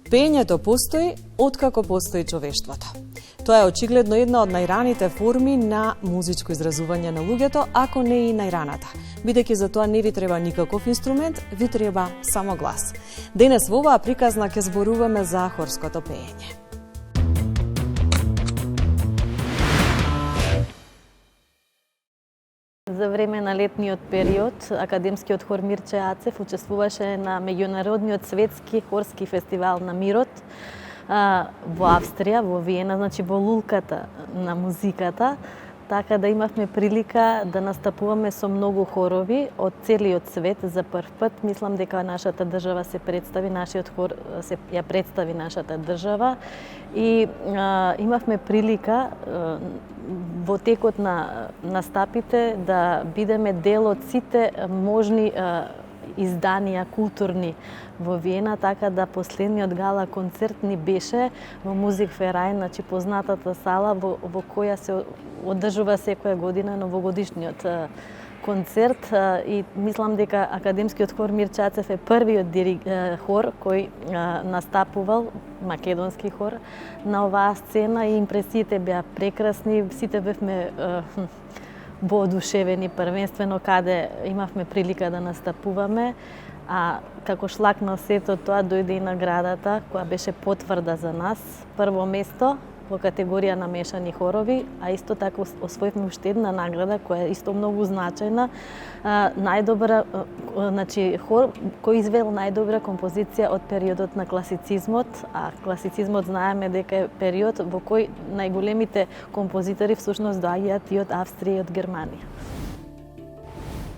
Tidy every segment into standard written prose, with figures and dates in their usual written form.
Пеењето постои откако постои човештвото. Тоа е очигледно една од најраните форми на музичко изразување на луѓето, ако не и најраната. Бидејќи за тоа не ви треба никаков инструмент, ви треба само глас. Денес во оваа приказна ќе зборуваме за хорското пеење. За време на летниот период, академскиот хор Мирче Ацев учествуваше на меѓународниот светски хорски фестивал на мирот во Австрија, во Виена, значи во лулката на музиката, така да имавме прилика да настапуваме со многу хорови од целиот свет за прв пат. Мислам дека нашата држава се представи, нашиот хор ја представи нашата држава и имавме прилика во текот на настапите да бидеме дел од сите можни изданија културни во Виена, така да последниот гала концерт ни беше во Музикферајн, значи познатата сала во која се одржува секоја година новогодишниот концерт, и мислам дека академскиот хор Мирче Ацев е првиот хор кој настапувал, македонски хор, на оваа сцена и импресиите беа прекрасни, сите бевме воодушевени првенствено каде имавме прилика да настапуваме, а како шлак на сето тоа дојде и наградата која беше потврда за нас, прво место во категорија на мешани хорови, а исто така освоивме уште една награда која е исто многу значајна, најдобра, значи хор кој извел најдобра композиција од периодот на класицизмот, а класицизмот знаеме дека е период во кој најголемите композитори всушност доаѓаат и од Австрија и од Германија.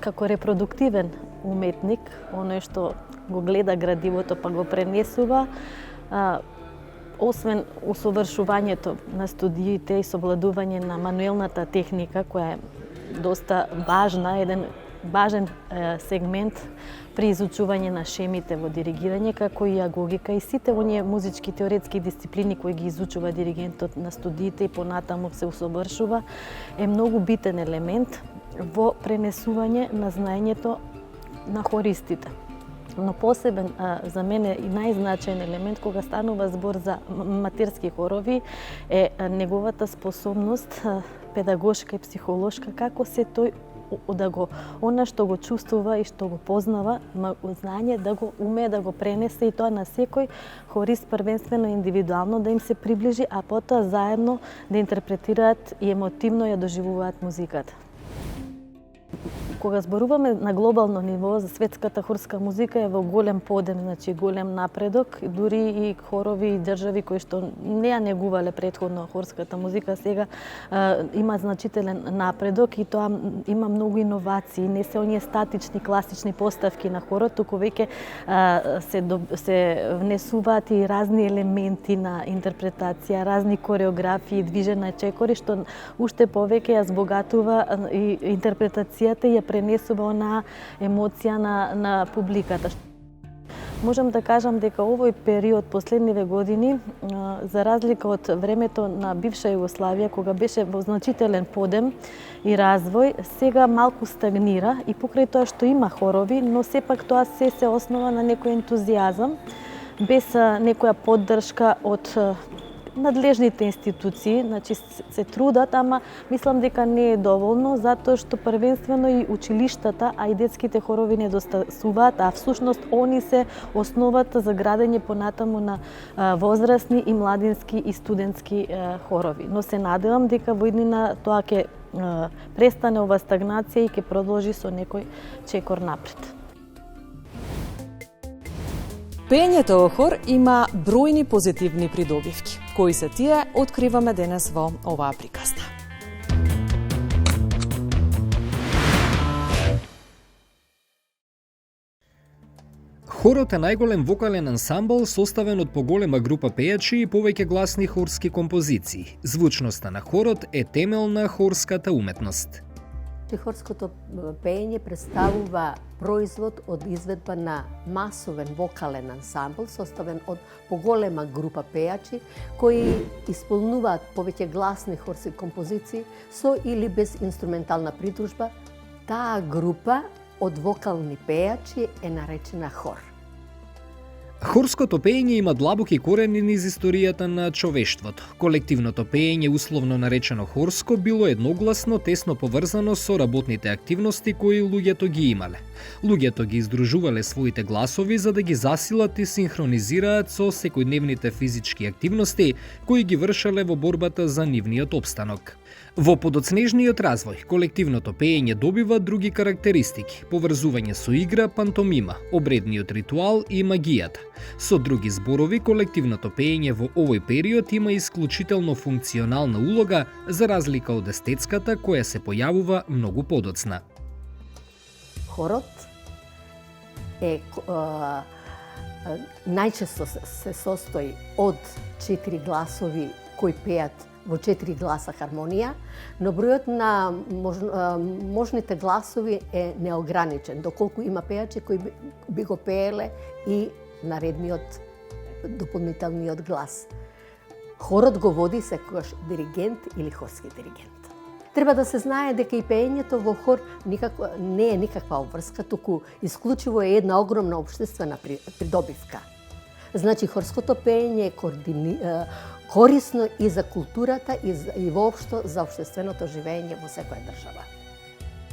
Како репродуктивен уметник, оној што го гледа градивото па го пренесува, освен усовршувањето на студиите и совладување на мануелната техника, која е доста важна, еден важен сегмент при изучување на шемите во диригирање, како и агогика и сите оние музички теоретски дисциплини кои ги изучува диригентот на студиите и понатаму се усовршува, е многу битен елемент во пренесување на знаењето на хористите. Но посебен за мене и најзначаен елемент кога станува збор за матерски хорови е неговата способност педагошка и психолошка, како се тој да го она што го чувствува и што го познава, знање да го умее да го пренесе и тоа на секој хорист првенствено индивидуално да им се приближи, а потоа заедно да интерпретираат и емотивно ја доживуваат музиката. Кога зборуваме на глобално ниво за светската хорска музика е во голем подем, значи голем напредок, дури и хорови и држави кои што не ја негувале претходно хорската музика, сега има значителен напредок и тоа има многу иновации, не се оние статични класични поставки на хорот, туку веќе се внесуваат и разни елементи на интерпретација, разни кореографии, движена чекори, што уште повеќе ја збогатува и интерпретацијата и ја пренесува онаа емоција на публиката. Можам да кажам дека овој период последниве години, за разлика од времето на бивша Југославија, кога беше во значителен подем и развој, сега малку стагнира и покрај тоа што има хорови, но сепак тоа се основа на некој ентузијазам, без некоја поддршка од надлежните институции, значи се трудат, ама мислам дека не е доволно, затоа што првенствено и училиштата, а и детските хорови недостасуваат, а всушност они се основата за градење понатаму на возрастни и младински и студентски хорови. Но се надевам дека во иднина тоа ќе престане ова стагнација и ќе продолжи со некој чекор напред. Пеењето во хор има бројни позитивни придобивки. Кои се тие, откриваме денес во оваа приказна. Хорот е најголем вокален ансамбл составен од поголема група пејачи и повеќе гласни хорски композиции. Звучноста на хорот е темел на хорската уметност. Хорското пеење представува производ од изведба на масовен вокален ансамбл составен од поголема група пејачи кои исполнуваат повеќе гласни хорски композиции со или без инструментална придружба. Таа група од вокални пејачи е наречена хор. Хорското пеење има длабоки корени низ историјата на човештвото. Колективното пеење, условно наречено хорско, било едногласно тесно поврзано со работните активности кои луѓето ги имале. Луѓето ги издружувале своите гласови за да ги засилат и синхронизираат со секојдневните физички активности кои ги вршеле во борбата за нивниот опстанок. Во подоцнежниот развој, колективното пеење добива други карактеристики, поврзување со игра, пантомима, обредниот ритуал и магијата. Со други зборови, колективното пеење во овој период има исклучително функционална улога за разлика од естетската која се појавува многу подоцна. Хорот најчесто се состои од 4 гласови кои пеат во 4 гласа хармонија, но бројот на можните гласови е неограничен, доколку има пеачи кои би го пееле и наредниот дополнителниот глас. Хорот го води секогаш диригент или хорски диригент. Треба да се знае дека и пеењето во хор не е никаква обврска, туку исклучиво е една огромна општествена придобивка. Значи, хорското пеење е корисно и за културата и воопшто за општественото живење во секоја држава.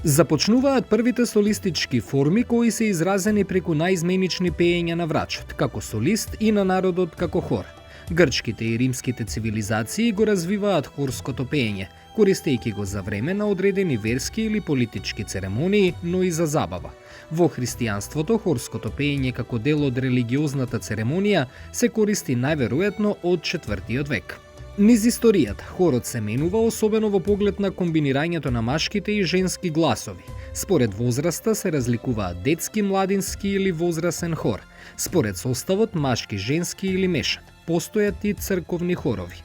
Започнуваат првите солистички форми кои се изразени преку наизменични пеења на врачот, како солист и на народот како хор. Грчките и римските цивилизации го развиваат хорското пеење, користејќи го за време на одредени верски или политички церемонии, но и за забава. Во христијанството хорското пеење како дел од религиозната церемонија се користи најверојатно од 4 век. Низ историјата, хорот се менува особено во поглед на комбинирањето на машките и женски гласови. Според возраста се разликуваат детски, младински или возрасен хор. Според составот машки, женски или мешан. Постојат и црковни хорови.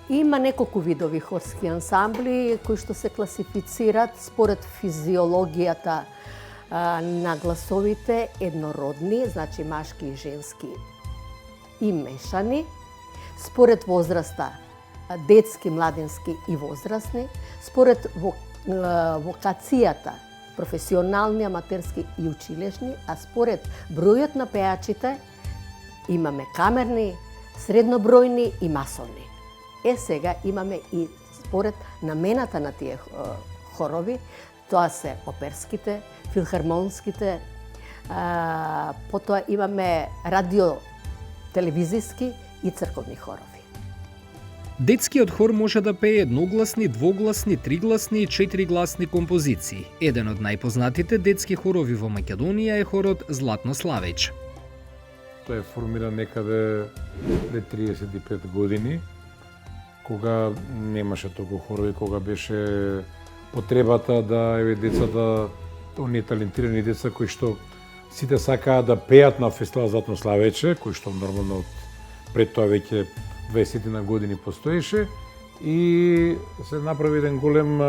Има неколку видови хорски ансамбли кои што се класифицират според физиологијата на гласовите еднородни, значи машки и женски и мешани, според возраста детски, младински и возрастни, според вокацијата професионални, аматерски и училишни, а според бројот на пеачите имаме камерни, среднобројни и масовни. Сега имаме и според намената на тие хорови, тоа се оперските, филхармонските, потоа имаме радио, телевизиски и црковни хорови. Детскиот хор може да пее едногласни, двогласни, тригласни и 4-гласни композиции. Еден од најпознатите детски хорови во Македонија е хорот Златно Славејче. Тој е формиран некаде пред 35 години, кога немаше толку хорови, кога беше потребата да децата, оние талентирани деца кои што сите сакаат да пеат на фестивал Златно Славејче, кој што нормално пред тоа веќе 20 на години постоеше, и се направи еден голем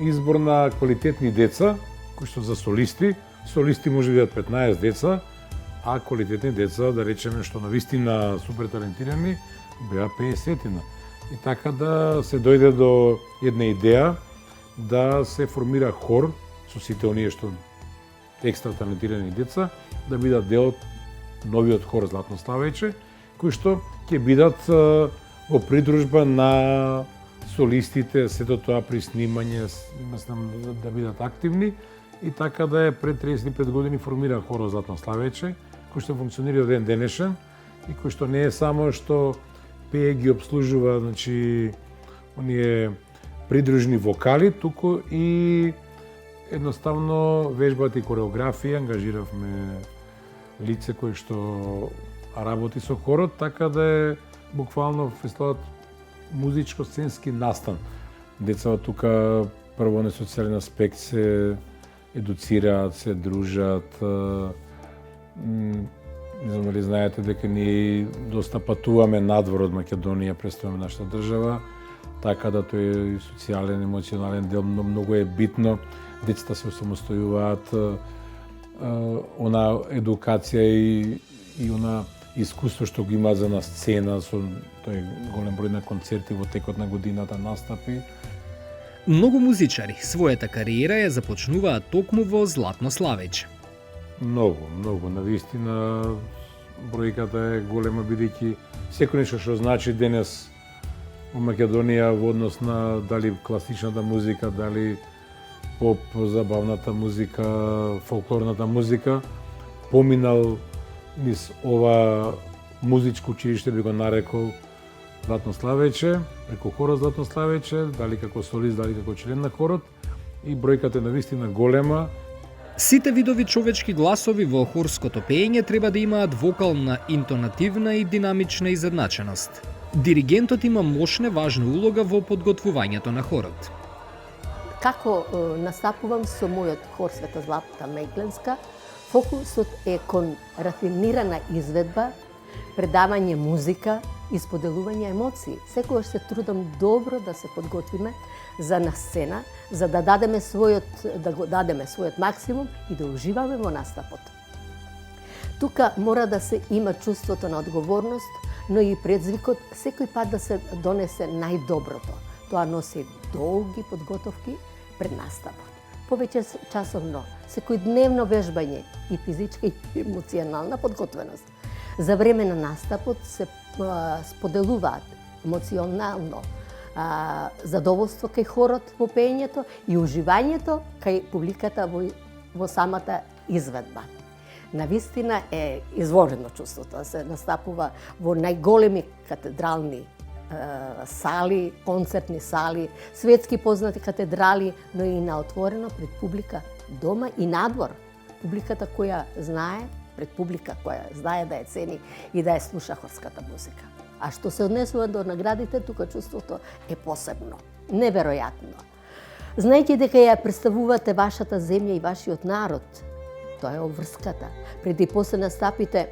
избор на квалитетни деца, кои што за солисти. Солисти може да бидат 15 деца, а квалитетни деца, да речеме, што навистина супер талентирани, беа 50-тина. И така да се дојде до една идеја да се формира хор со сите оние што екстра талентирани деца, да бидат дел од новиот хор Златно Славејче, кои што ќе бидат во придружба на солистите, сето тоа при снимање, мислам да бидат активни, и така да е пред 35 години формира хорот Златно Славејче, кој што функционира ден денешен и кој што не е само што пее ги обслужува, значи, оние придружни вокали, туку и едноставно вежбат и кореографија, ангажиравме лице кој што работи со хорот, така да е буквално фестивалот музичко-сценски настан. Децата тука прво на социјален аспект се едуцираат, се дружат. Не знам дали знаете дека ние доста патуваме надвор од Македонија, представуваме нашата држава, така да тој е социјален, емоционален дел многу е битно. Децата се осамостојуваат, она едукација и она искуство што го има за на сцена со тој голем број на концерти во текот на годината, настапи. Многу музичари својата кариера ја започнуваат токму во Златно Славејче. Многу. Навистина, бројката е голема, бидејќи секој нешто што значи денес во Македонија во однос на дали класичната музика, дали поп, забавната музика, фолклорната музика, поминал низ ова музичко училиште, би го нарекол Златно Славече, преку хорот Златно Славече, дали како солист, дали како член на хорот, и бројката е навистина голема. Сите видови човечки гласови во хорското пеење треба да имаат вокална, интонативна и динамична изедначеност. Диригентот има мощна важна улога во подготвувањето на хорот. Како настапувам со мојот хор Света Злата Мегленска, фокусот е кон рафинирана изведба, предавање музика и споделување емоции. Секогаш се трудам добро да се подготвиме за на сцена, за да го дадеме својот максимум и да уживаме во настапот. Тука мора да се има чувството на одговорност, но и предзвикот секој пат да се донесе најдоброто. Тоа носи долги подготовки пред настапот. Повеќе часовно, секојдневно вежбање и физичка и емоционална подготвеност. За време на настапот се споделуваат емоционално задоволство кај хорот во пеењето и уживањето кај публиката во самата изведба. Навистина е изворено чувството да се настапува во најголеми катедрални сали, концертни сали, светски познати катедрали, но и на отворено пред публика дома и надвор. Публиката која знае, пред публика која знае да ја цени и да ја слуша хорската музика. А што се однесува до наградите, тука чувството е посебно, неверојатно. Знаејќи дека ја представувате вашата земја и вашиот народ, тоа е обврската. Пред и после настапите,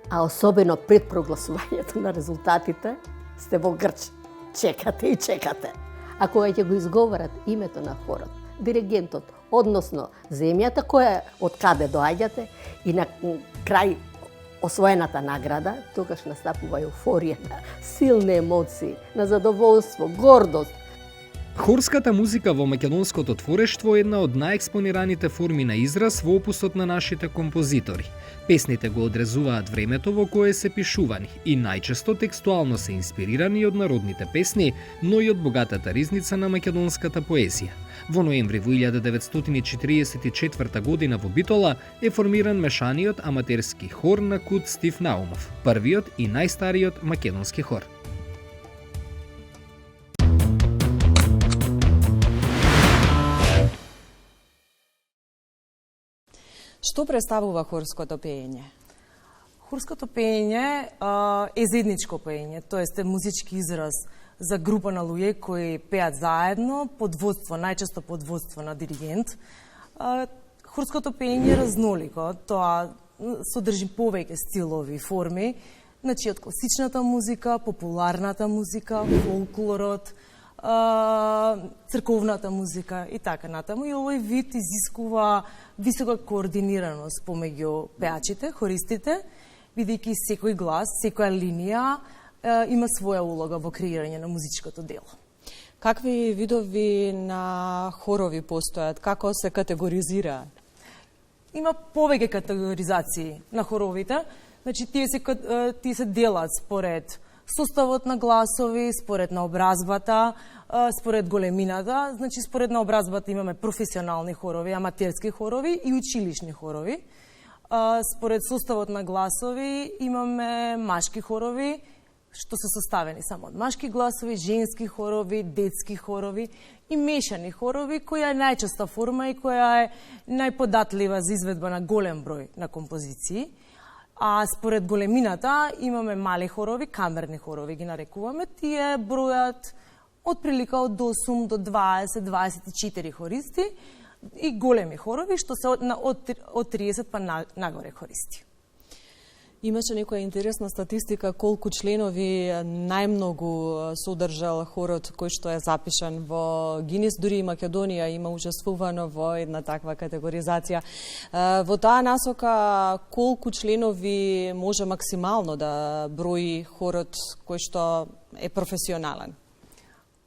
а особено пред прогласувањето на резултатите, сте во грч. Чекате и чекате. А кога ќе го изговорат името на хорот, диригентот, односно земјата која од каде доаѓате и на крај освоената награда, тогаш настапува еуфорија, силни емоции, на задоволство, гордост. Хорската музика во македонското творештво е една од најекспонираните форми на израз во опусот на нашите композитори. Песните го одрезуваат времето во кое се пишувани и најчесто текстуално се инспирирани од народните песни, но и од богатата ризница на македонската поезија. Во ноември во 1944 година во Битола е формиран мешаниот аматерски хор на Кут Стив Наумов, првиот и најстариот македонски хор. Што представува хорското пеење? Хорското пеење е заедничко пеење, тоест е музички израз за група на луѓе кои пеат заедно под водство, најчесто под водство на диригент. Хорското пеење е разнолико, тоа содржи повеќе стилови и форми, значи од класичната музика, популарната музика, фолклорот, црковната музика и така натаму. И овој вид изискува висока координираност помеѓу пеачите, хористите, бидејќи секој глас, секоја линија има своја улога во креирање на музичкото дело. Какви видови на хорови постојат? Како се категоризираат? Има повеќе категоризации на хоровите. Значи, тие се делат според составот на гласови, според наобразбата, според големината. Значи, според наобразбата имаме професионални хорови, аматерски хорови и училишни хорови. Според составот на гласови имаме машки хорови, што се составени само од машки гласови, женски хорови, детски хорови и мешани хорови, која е најчеста форма и која е најподатлива за изведба на голем број на композиции. А според големината имаме мали хорови, камерни хорови ги нарекуваме. Тие бројат од прилика од 8 до 20-24 хористи и големи хорови, што се од 30 па нагоре хористи. Имаше некоја интересна статистика колку членови најмногу содржал хорот кој што е запишан во Гинис, дури и Македонија има учествувано во една таква категоризација. Во таа насока колку членови може максимално да брои хорот кој што е професионален?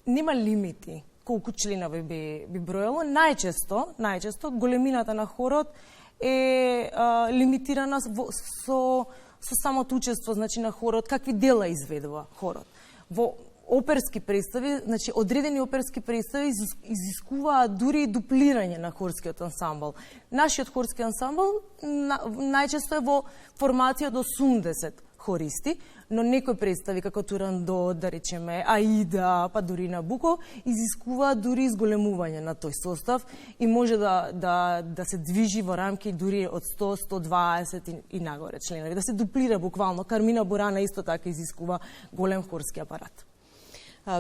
Нема лимити колку членови би броело. Најчесто големината на хорот е лимитирана со самото учество, значи на хорот, какви дела изведува хорот. Во оперски представи, значи одредени оперски представи изискуваат дури дуплирање на хорскиот ансамбл. Нашиот хорски ансамбл најчесто е во формација до 80 хористи, но некои представи како Турандот, да речеме, Аида, па дури Набуко, изискуваат дури изголемување на тој состав и може да се движи во рамки дури од 100, 120 и нагоре членови, да се дуплира буквално. Кармина Бурана исто така изискува голем хорски апарат.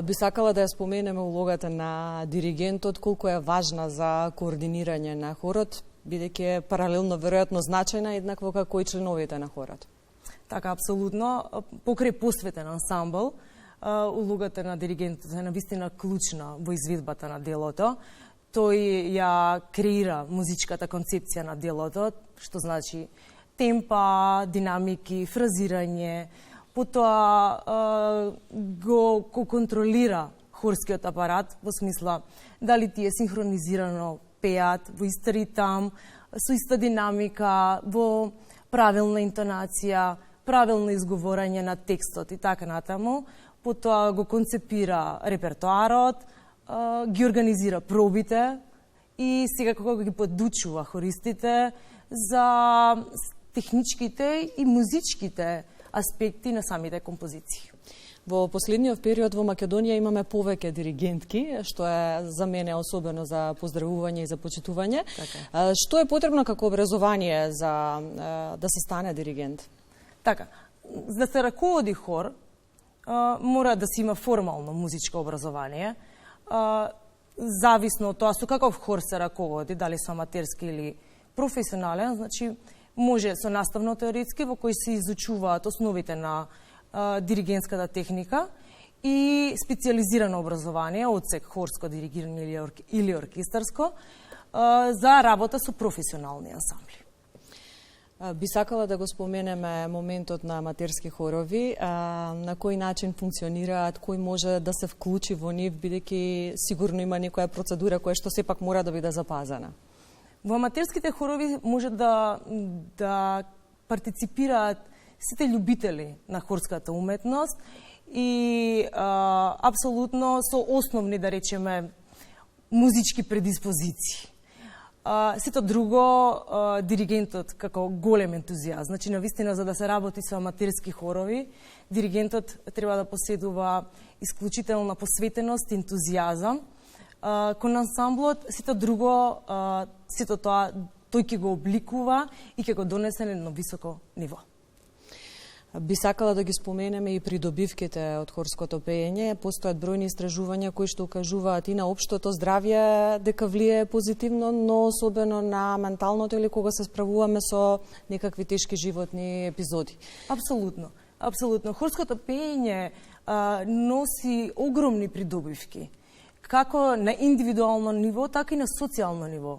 Би сакала да ја споменеме улогата на диригентот, колку е важна за координирање на хорот, бидејќи е паралелно веројатно значајна еднакво како и членовите на хорот. Така, апсолутно. Покрај посветен ансамбл, улогата на диригентот е навистина клучна во изведбата на делото. Тој ја креира музичката концепција на делото, што значи темпа, динамики, фразирање, потоа го контролира хорскиот апарат во смисла дали тие синхронизирано пеат во ист ритам, со иста динамика, во правилна интонација, правилно изговорање на текстот и така натаму. Потоа го концепира репертоарот, ги организира пробите и секако ги подучува хористите за техничките и музичките аспекти на самите композиции. Во последниот период во Македонија имаме повеќе диригентки, што е за мене особено за поздравување и за почитување. Така. Што е потребно како образование за да се стане диригент? Така, за да се раководи хор, мора да се има формално музичко образование. Зависно од тоа со каков хор се раководи, дали со аматерски или професионален, значи може со наставно-теоретски, во кој се изучуваат основите на диригентската техника и специализирано образование, одсек хорско диригирање или оркестарско, за работа со професионални ансамбли. Би сакала да го споменеме моментот на аматерски хорови, на кој начин функционираат, кој може да се вклучи во нив, бидејќи сигурно има некоја процедура која што сепак мора да биде запазена. Во аматерските хорови може да партиципираат сите љубители на хорската уметност и апсолутно со основни, да речеме, музички предиспозиции. Сето друго, диригентот како голем ентузијаст. Значи, навистина, за да се работи со аматерски хорови, диригентот треба да поседува исклучителна посветеност, ентузијазам кон ансамблот. Сето друго, сето тоа, тој ќе го обликува и ќе го донесе на едно високо ниво. Би сакала да ги споменеме и придобивките од хорското пеење. Постојат бројни истражувања кои што укажуваат и на општото здравје дека влие позитивно, но особено на менталното или кога се справуваме со некакви тешки животни епизоди. Апсолутно. Апсолутно. Хорското пеење носи огромни придобивки, како на индивидуално ниво, така и на социјално ниво.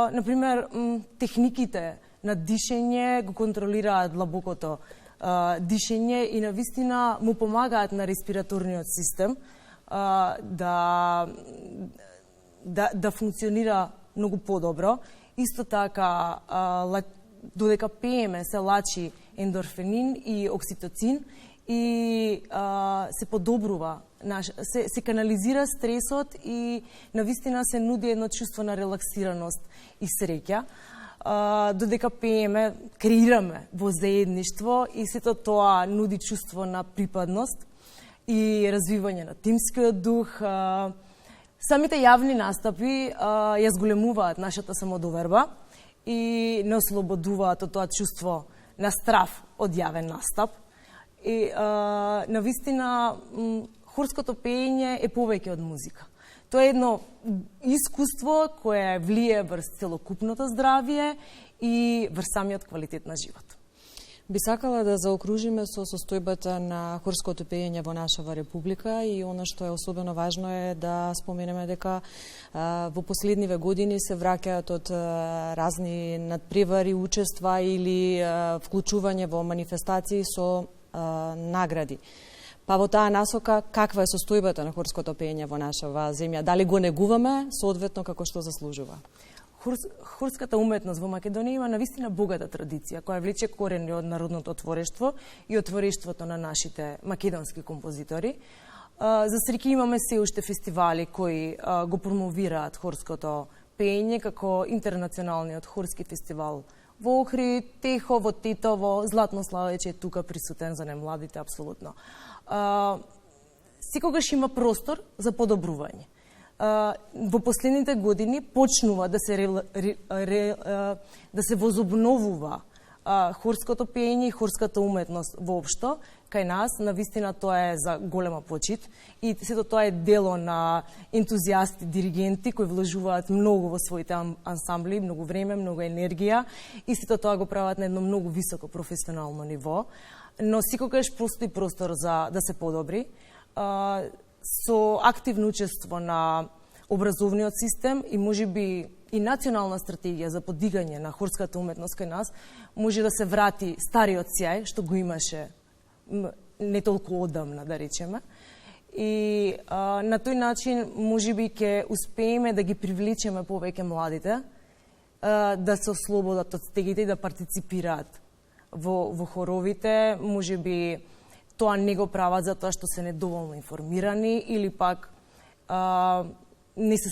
Например, техниките на дишење го контролираат длабокото дишење и навистина му помагаат на респираторниот систем да функционира многу подобро. Исто така, додека пееме, се лачи ендорфинин и окситоцин и се подобрува, се канализира стресот и навистина се нуди едно чувство на релаксираност и среќа. Додека пееме, креираме во заедништво и сето тоа нуди чувство на припадност и развивање на тимскиот дух. Самите јавни настапи ја зголемуваат нашата самодоверба и не ослободуваат од тоа чувство на страф од јавен настап. И навистина хорското пеење е повеќе од музика. Тоа е едно искуство кое влие врз целокупното здравје и врз самиот квалитет на живот. Би сакала да заокружиме со состојбата на хорското пеење во нашава република и она што е особено важно е да споменеме дека во последниве години се враќаат од разни надпревари, учества или вклучување во манифестации со награди. Па во таа насока, каква е состојбата на хорското пеење во нашава земја? Дали го негуваме, соодветно како што заслужува? хорската уметност во Македонија има навистина богата традиција, која влече корени од народното творештво и од творештвото на нашите македонски композитори. За среќа имаме се уште фестивали кои го промовираат хорското пеење, како интернационалниот хорски фестивал во Охрид, Техо, во Тетово, Златно Славече е тука присутен за немладите, апсолутно. Секогаш има простор за подобрување. Во последните години почнува да се возобновува хорското пеење и хорската уметност воопшто. Кај нас, навистина, тоа е за голема почит и сето тоа е дело на ентузијасти, диригенти кои вложуваат многу во своите ансамбли, многу време, многу енергија и сето тоа го прават на едно многу високо професионално ниво. Но секогаш постои простор за да се подобри. Со активно учество на образовниот систем и можеби и национална стратегија за подигање на хорската уметност кај нас, може да се врати стариот сјај што го имаше не толку одамна, да речеме. И на тој начин можеби ќе успееме да ги привлечеме повеќе младите, да се ослободат од стегите и да партиципираат во хоровите. Можеби тоа не го прават затоа што се недоволно информирани или пак не се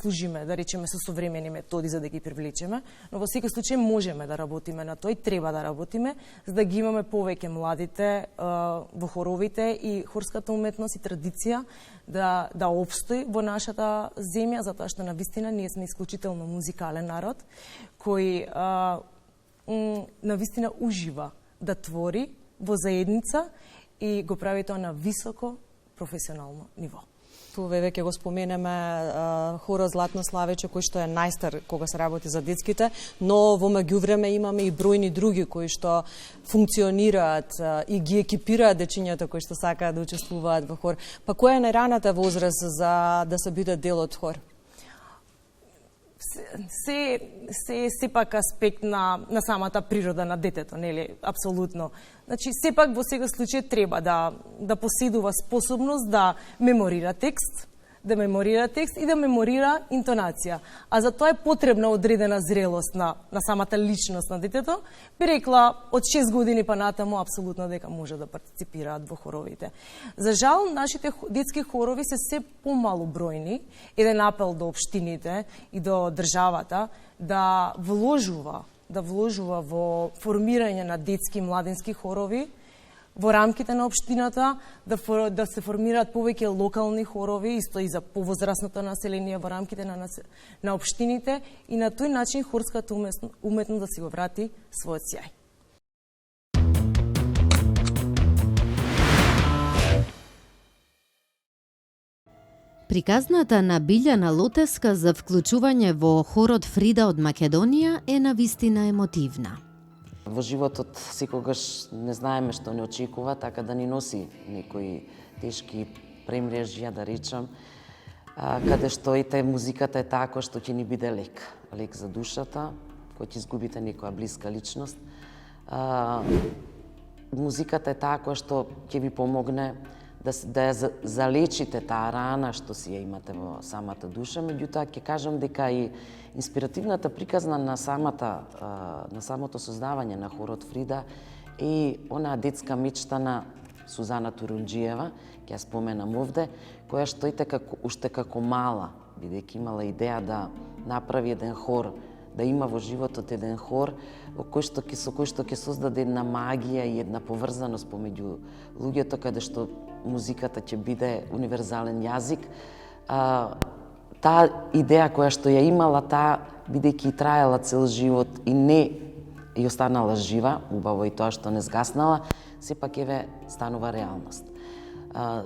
служиме, да речеме, со современи методи за да ги привлечеме, но во секој случај можеме да работиме на тој, треба да работиме, за да ги имаме повеќе младите во хоровите и хорската уметност и традиција да опстои во нашата земја, затоа што навистина ние сме исклучително музикален народ, кој навистина ужива да твори во заедница и го прави тоа на високо професионално ниво. Туве веќе го споменеме хорот Златно Славече, кој што е најстар кога се работи за детските, но во меѓувреме имаме и бројни други кои што функционираат и ги екипираат дечињата кои што сакаат да учествуваат во хор. Па која е најраната возраст за да се биде дел од хор? Сепак аспект на самата природа на детето, нели? Апсолутно. Значи, сепак во секој случај треба да поседува способност да меморира текст и да меморира интонација. А за тоа е потребна одредена зрелост на самата личност на детето. Би рекла, од 6 години па натаму, апсолутно дека може да партиципираат во хоровите. За жал, нашите детски хорови се помалу бројни. Еден апел до општините и до државата да вложува во формирање на детски и младински хорови во рамките на општината, да се формираат повеќе локални хорови, исто и за повозрасното население во рамките на општините и на тој начин хорската уметност да си го врати својот сјај. Приказната на Билјана Лотеска за вклучување во хорот Фрида од Македонија е навистина емотивна. Во животот секогаш не знаеме што не очекува, така да ни носи некои тешки премрежја, да речам, каде што музиката е таа која што ќе ни биде лек за душата, кој ќе изгубите некоја блиска личност. Музиката е таа која што ќе ви помогне да ја залечите таа рана што си ја имате во самата душа. Меѓутоа, ќе кажам дека и инспиративната приказна на самото создавање на хорот Фрида и онаа детска мечта на Сузана Турунџиева, ќе ја споменам овде, која што уште како мала, бидејќи имала идеја да направи еден хор, да има во животот еден хор со кој што ќе создаде една магија и една поврзаност помеѓу луѓето, каде што музиката ќе биде универзален јазик. Таа идеја која што ја имала, таа бидејќи траела цел живот и не и останала жива, убаво и тоа што не згаснала, сепак еве станува реалност.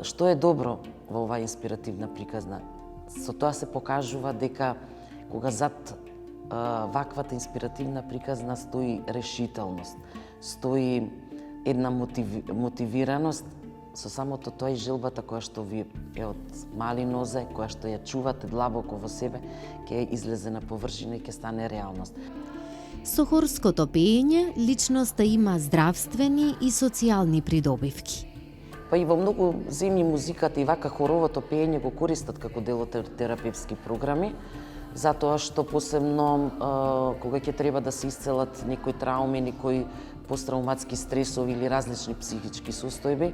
Што е добро во оваа инспиративна приказна? Со тоа се покажува дека кога зад ваквата инспиративна приказна стои решителност, стои една мотивираност, со самото тоа и желбата која што ви е од мали нозе, која што ја чувате длабоко во себе, ќе излезе на површина и ќе стане реалност. Со хорското пеење, личноста има здравствени и социјални придобивки. Па и во многу земји музиката и вака хоровото пеење го користат како дел од терапевски програми. затоа што посебно кога ќе треба да се исцелат некои трауми, некои посттрауматски стресови или различни психички состојби,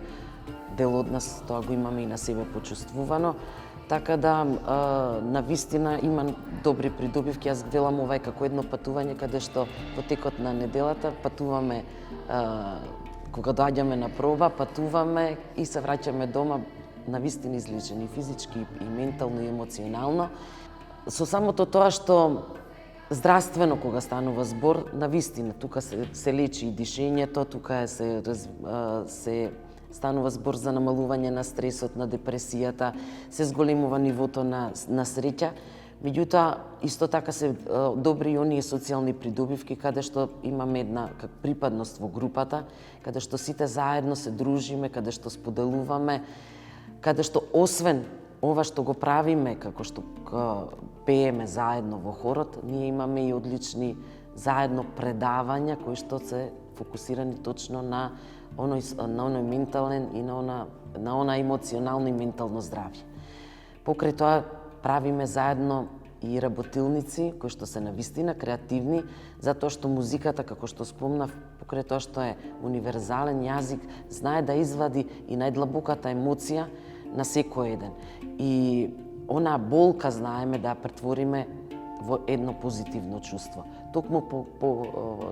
дел од нас тоа го имаме и на себе почувствувано. Така да, навистина има добри придобивки. Јас велам ова е како едно патување каде што во текот на неделата патуваме, кога доаѓаме на проба, патуваме и се враќаме дома навистина излечени физички и ментално и емоционално. Со самото тоа што здравствено кога станува збор, навистина тука се лечи и дишењето, тука се станува збор за намалување на стресот, на депресијата, се зголемува нивото на среќа. Меѓутоа, исто така се добри и оние социјални придобивки, каде што имаме една припадност во групата, каде што сите заедно се дружиме, каде што споделуваме, каде што освен ова што го правиме, како што пееме заедно во хорот, ние имаме и одлични заедно предавања кои што се фокусирани точно на оној ментален и на она емоционално и ментално здравје. Покрај тоа правиме заедно и работилници кои што се навистина креативни, затоа што музиката, како што спомнав, покрај тоа што е универзален јазик, знае да извади и најдлабоката емоција на секој еден. И онаа болка знаеме да ја претвориме во едно позитивно чувство. Токму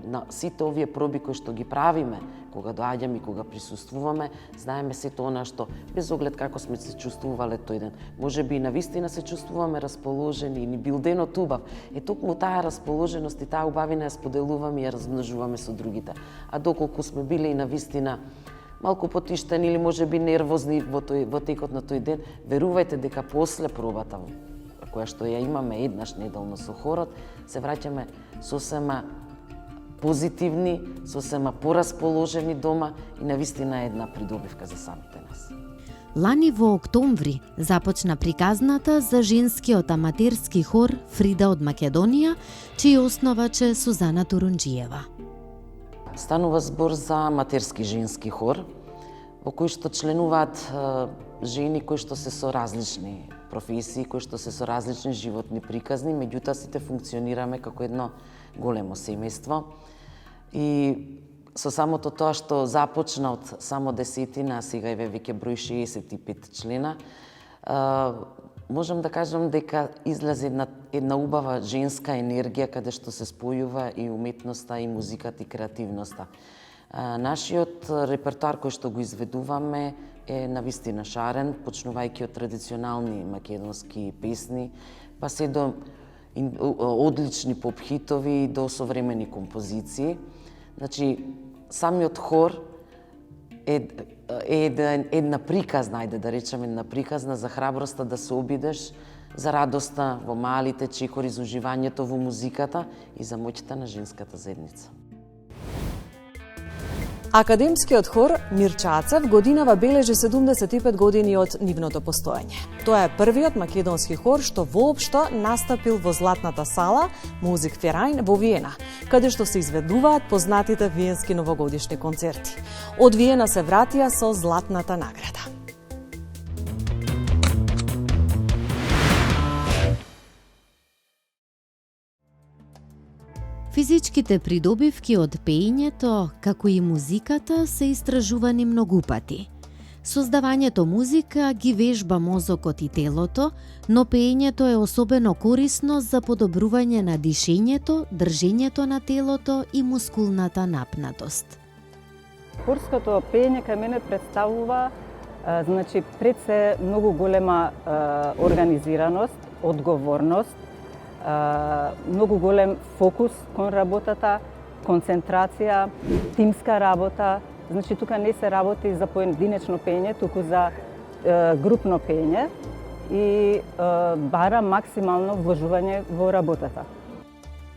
на сите овие проби кои што ги правиме, кога доаѓаме и кога присуствуваме, знаеме сето она што, без оглед како сме се чувствувале тој ден, може би и навистина се чувствуваме расположени и ни бил денот убав. Токму таа расположеност и таа убавина ја споделуваме и ја размножуваме со другите. А доколку сме биле и навистина малку потиштени или може би нервозни во текот на тој ден, верувајте дека после пробата која што ја имаме еднаш неделно со хорот, се враќаме сосема позитивни, сосема порасположени дома и навистина е една придобивка за самите нас. Лани во октомври започна приказната за женскиот аматерски хор Фрида од Македонија, чиј основач е Сузана Турунџиева. Станува збор за аматерски женски хор, во кој што членуваат жени кои што се со различни професии, кои што се со различни животни приказни, меѓутоа сите функционираме како едно големо семејство. И со самото тоа што започна од само 10, а сега е веќе број 65 члена, можам да кажам дека излезе една убава женска енергија каде што се спојува и уметноста, и музиката, и креативноста. Нашиот репертоар кој што го изведуваме е навистина шарен, почнувајќи од традиционални македонски песни, па се до одлични поп-хитови, до современи композиции. Значи, самиот хор е една приказна, ајде да речеме една приказна за храброста да се обидеш, за радоста во малите чекори, за уживањето во музиката и за моќта на женската заедница. Академскиот хор Мирчацев годинава бележи 75 години од нивното постоење. Тоа е првиот македонски хор што воопшто настапил во Златната сала Музикверајн во Виена, каде што се изведуваат познатите виенски новогодишни концерти. Од Виена се вратија со Златната награда. Физичките придобивки од пеењето, како и музиката, се истражувани многу пати. Создавањето музика ги вежба мозокот и телото, но пеењето е особено корисно за подобрување на дишењето, држењето на телото и мускулната напнатост. Хорското пеење кај мене представува пред се многу голема организираност, одговорност, многу голем фокус кон работата, концентрација, тимска работа. Значи, тука не се работи за поединечно пење, туку за групно пење и бара максимално вложување во работата.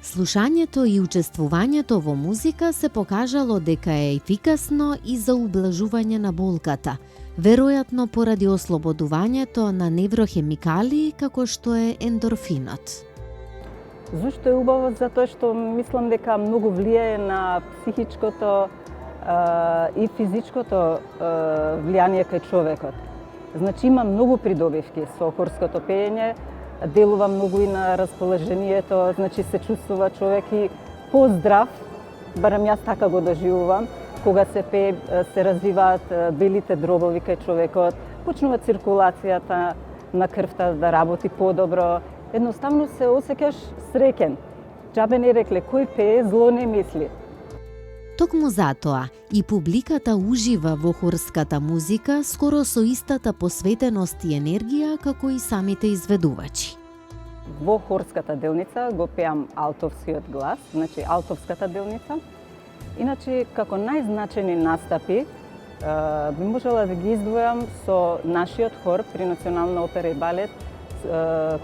Слушањето и учествувањето во музика се покажало дека е ефикасно и за ублажување на болката, веројатно поради ослободувањето на неврохемикали како што е ендорфинот. Зошто е убаво? Затоа што мислам дека многу влијае на психичкото и физичкото влијание кај човекот. Значи има многу придобивки со хорското пеење. делува многу и на расположението, значи се чувствува човек и поздрав, барем јас така го доживувам, кога се пее, се развиваат белите дробови кај човекот, почнува циркулацијата на крвта да работи подобро, едноставно се осеќаш среќен. Џабе не рекле, кој пее, зло не мисли. Токму затоа и публиката ужива во хорската музика скоро со истата посветеност и енергија како и самите изведувачи. Во хорската делница го пеам алтовскиот глас, значи алтовската делница. Иначе, како најзначени настапи, би можела да ги издвојам со нашиот хор при Национална опера и балет,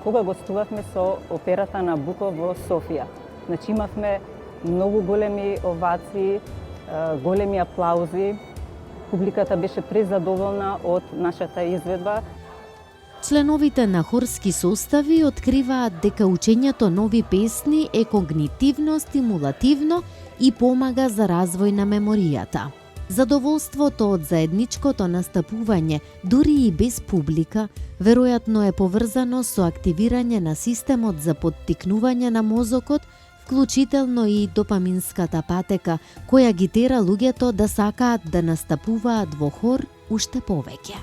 кога гостувавме со операта на Буков во Софија. Значи имавме многу големи овации, големи аплаузи. Публиката беше презадоволна од нашата изведба. Членовите на хорски состави откриваат дека учењето нови песни е когнитивно стимулативно и помага за развој на меморијата. Задоволството од заедничкото настапување, дури и без публика, веројатно е поврзано со активирање на системот за поттикнување на мозокот, вклучително и допаминската патека, која ги тера луѓето да сакаат да настапуваат во хор уште повеќе.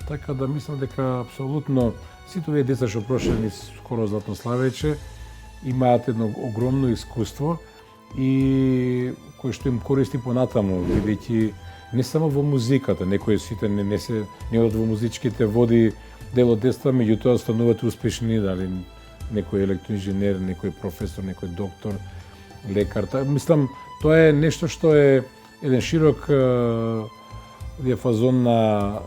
Така да мислам дека апсолутно сите овие деца што прошли скоро Златнославече имаат едно огромно искуство и кој што им користи понатаму, бидејќи не само во музиката, некои сите не од во музичките води дел од детства, меѓутоа стануваат успешни, дали некој електроинженер, некој професор, некој доктор, лекар. Мислам, тоа е нешто што е еден широк диапазон на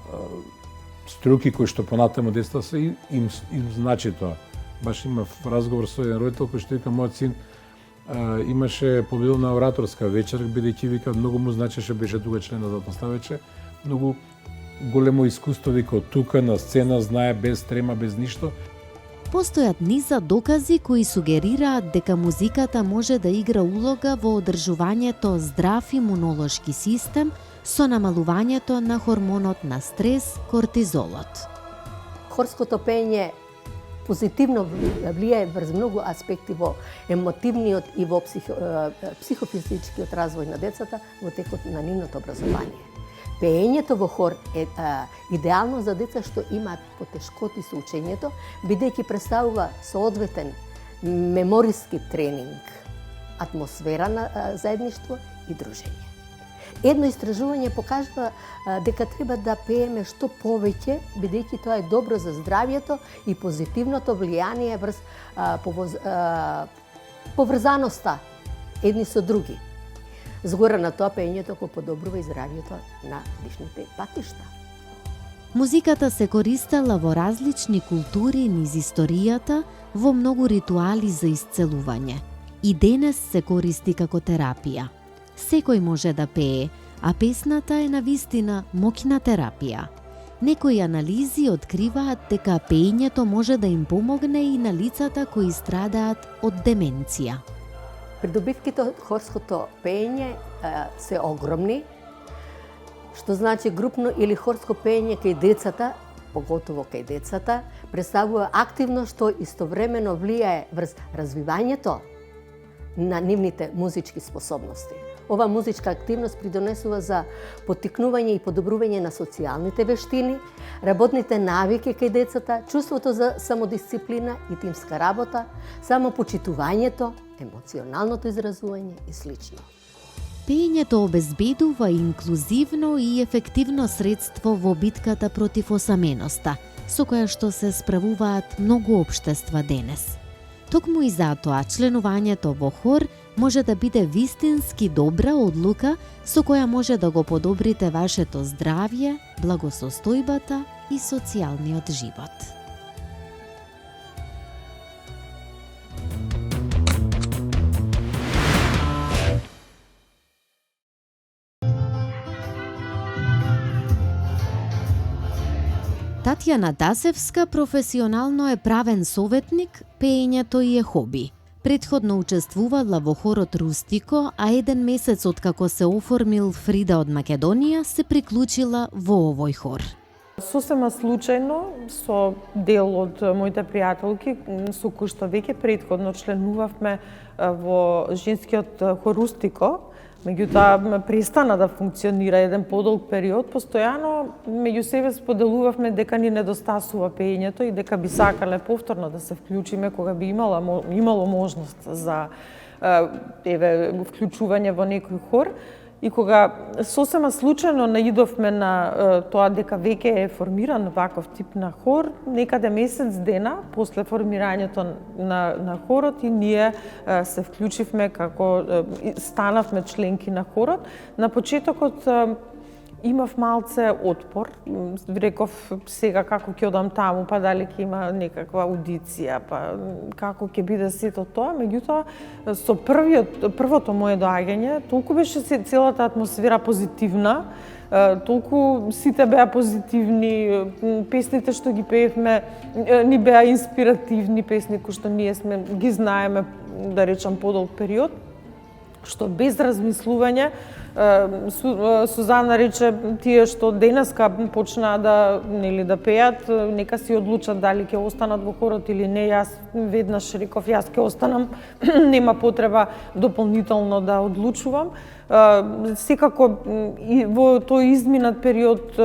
струки кои што понатаму детства се им значи тоа. Баш имав разговор со еден родител кој што вика мојот син имаше победил на ораторска вечер, бидејќи вика многу му значеше, беше тука член на Златнославече, многу големо искуство вика од тука на сцена, знае без трема, без ништо. Постојат низа докази кои сугерираат дека музиката може да игра улога во одржувањето здрав имунолошки систем со намалувањето на хормонот на стрес, кортизолот. Хорското пење позитивно влијае врз многу аспекти во емотивниот и во психофизичкиот развој на децата во текот на нивното образование. Пеењето во хор е идеално за деца што имаат потешкоти со учењето, бидејќи представува соодветен мемориски тренинг, атмосфера на заедништво и дружење. Едно истражување покажува дека треба да пееме што повеќе, бидејќи тоа е добро за здравјето и позитивното влијание врз поврзаноста едни со други. Згора на тоа пеењето го подобрува и здравјето на дишните патишта. Музиката се користела во различни култури низ историјата, во многу ритуали за исцелување. И денес се користи како терапија. Секој може да пее, а песната е навистина моќна терапија. Некои анализи откриваат дека пеењето може да им помогне и на лицата кои страдаат од деменција. Придобивките од хорското пеење се огромни, што значи групно или хорско пеење кај децата, поготово кај децата, представува активно што истовремено влијае врз развивањето на нивните музички способности. Ова музичка активност придонесува за поттикнување и подобрување на социјалните вештини, работните навики кај децата, чувството за самодисциплина и тимска работа, самопочитувањето, емоционалното изразување и слично. Пеењето обезбедува инклузивно и ефективно средство во битката против осаменоста, со која што се справуваат многу општества денес. Токму и затоа членувањето во хор може да биде вистински добра одлука со која може да го подобрите вашето здравје, благосостојбата и социјалниот живот. Татјана Дасевска професионално е правен советник, пеењето и е хоби. Предходно учествувала во хорот Рустико, а еден месец откако се оформил Фрида од Македонија, се приклучила во овој хор. Сосема случајно со дел од моите пријателки со кои што веќе претходно членувавме во женскиот хор Устико, меѓутоа престана да функционира еден подолг период, постојано меѓу себе споделувавме дека ни недостасува пеењето и дека би сакале повторно да се вклучиме кога би имало можност за вклучување во некој хор. И кога сосема случајно наидовме на тоа дека веќе е формиран ваков тип на хор, некаде месец дена после формирањето на хорот и ние се вклучивме како станавме членки на хорот. На почетокот имав малце отпор. Реков сега како ќе одам таму, па дали ќе има некаква аудиција, па како ќе биде сето тоа. Меѓутоа, со првото мое доаѓање, толку беше целата атмосфера позитивна, толку сите беа позитивни, песните што ги пеевме ни беа инспиративни, песни кои што ние ги знаеме, да речам, подолг период, што без размислување Сузана рече тие што денеска почнаа да пеат, нека си одлучат дали ќе останат во хорот или не. Јас веднаш реков јас ќе останам, нема потреба дополнително да одлучувам. Секако и во тој изминат период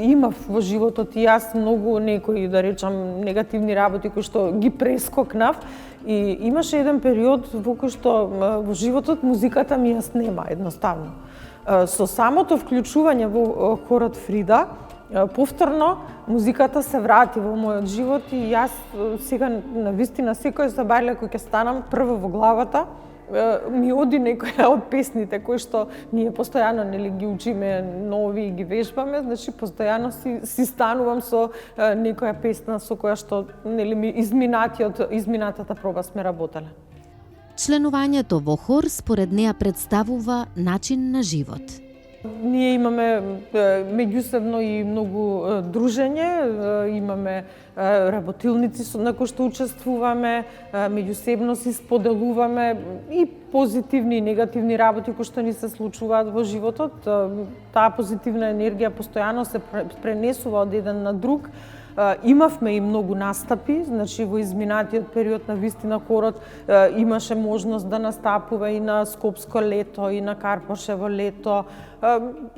имав во животот и јас многу некои, да речам, негативни работи кои што ги прескокнав. И имаше еден период во кој што во животот музиката ми ја снема едноставно. Со самото вклучување во хорот Фрида, повторно музиката се врати во мојот живот и јас сега навистина секој забавле кој ќе станам прво во главата ми оди некоја од песните кои што ние постојано ги учиме нови и ги вежбаме, значи постојано си станувам со некоја песна со која што ми изминатата проба сме работеле. Членувањето во хор според неа представува начин на живот. Ние имаме меѓусебно и многу дружење, имаме работилници на кои што учествуваме, меѓусебно си споделуваме и позитивни и негативни работи кои што ни се случуваат во животот. Таа позитивна енергија постојано се пренесува од еден на друг. Имавме и многу настапи, значи во изминатиот период на вистина хорот имаше можност да настапува и на Скопско лето, и на Карпошево лето,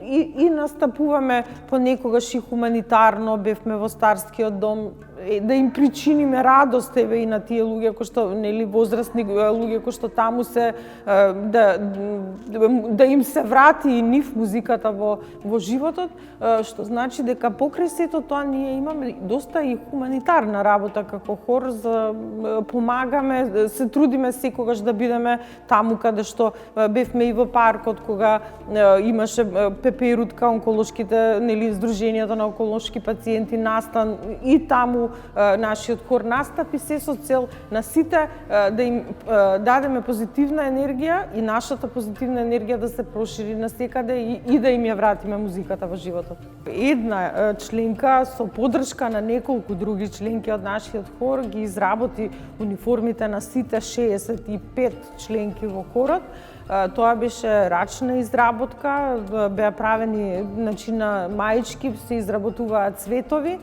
и настапуваме понекогаш и хуманитарно, бевме во Старскиот дом, да им причиниме радост и на тие луѓе кои што возрастни луѓе кои што таму се да им се врати и нив музиката во животот, што значи дека покрај сето тоа ние имаме доста и хуманитарна работа како хор, помагаме, се трудиме секогаш да бидеме таму каде што бевме и во паркот кога имаше пеперутка, онколошките, здруженијата на онколошки пациенти настан и таму нашиот хор настапи, се со цел на сите да им дадеме позитивна енергија и нашата позитивна енергија да се прошири насекаде и да им ја вратиме музиката во животот. Една членка со подршка на неколку други членки од нашиот хор ги изработи униформите на сите 65 членки во хорот. Тоа беше рачна изработка, беа правени на маички, се изработуваат цветови.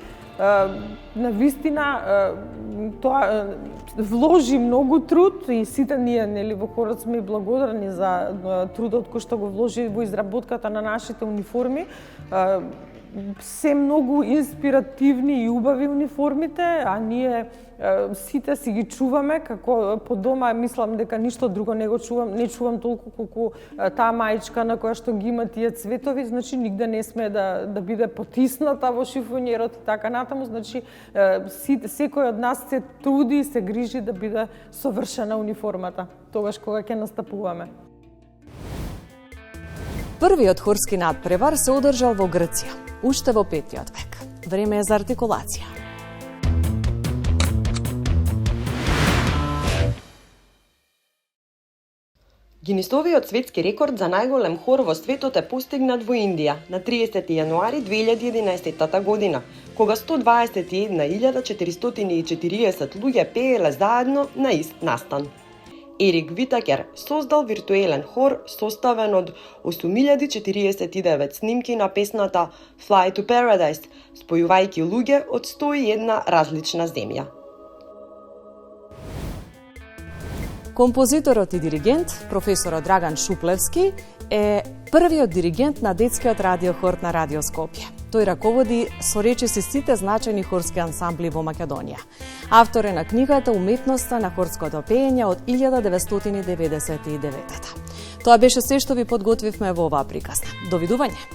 На вистина тоа вложи многу труд и сите ние во хорот сме благодарни за трудот кој што го вложи во изработката на нашите униформи. Се многу инспиративни и убави униформите, а ние сите си ги чуваме како по дома. Мислам дека ништо друго не чувам толку колку таа маичка на која што ги има тие цветови, значи нигде не сме да биде потисната во шифонерот и така натаму, значи секој од нас се труди и се грижи да биде совршена униформата тогаш кога ќе настапуваме. Првиот хорски надпревар се одржал во Грција, уште во 5 век. Време е за артикулација. Гинисовиот светски рекорд за најголем хор во светот е постигнат во Индија на 30 јануари 2011 година, кога 121.440 луѓе пееле заедно на ист настан. Ерик Витакер создал виртуелен хор составен од 8049 снимки на песната Fly to Paradise, спојувајќи луѓе од 101 различна земја. Композиторот и диригент, професорот Драган Шуплевски, е првиот диригент на детскиот радиохор на Радио Скопје. Тој раководи со речиси сите значајни хорски ансамбли во Македонија. Автор е на книгата Уметноста на хорското пеење од 1999. Тоа беше се што ви подготвивме во оваа приказна. Довидување!